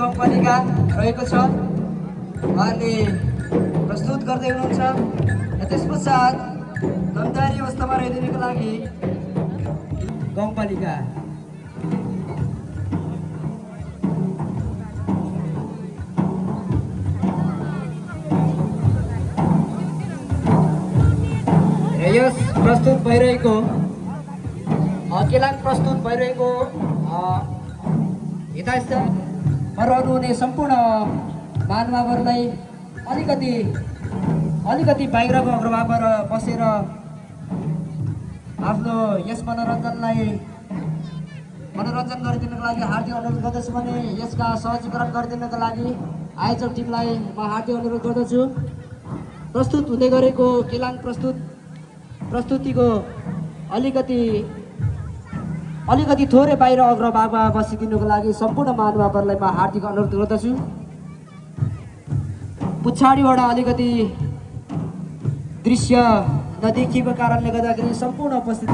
गाउँपालिका रहेको छ उहाँले प्रस्तुत गर्दै हुनुहुन्छ र त्यस पश्चात नामजारी अवस्थामा रहिदिनुको लागि गाउँपालिका र यस प्रस्तुत भइरहेको केलाङ प्रस्तुत भइरहेको यथास्थमा रहनुहुने सम्पूर्ण महानुभावहरूलाई अलिकति बाहिरको अग्रभागमा बसेर आफ्नो यस मनोरञ्जन गरिदिनुको लागि हार्दिक अनुरोध गर्दछु भने यसका सहजीकरण गरिदिनुको लागि आयोजक टिमलाई म हार्दिक अनुरोध गर्दछु। प्रस्तुत हुँदै गरेको केलाङ प्रस्तुतिको अलिकति थोरै बाहिर अग्रभागमा बसिदिनुको लागि सम्पूर्ण महानुभावहरूलाई म हार्दिक अनुरोध गर्दछु। पछाडिबाट अलिकति दृश्य नदेखिएको कारणले गर्दाखेरि सम्पूर्ण उपस्थित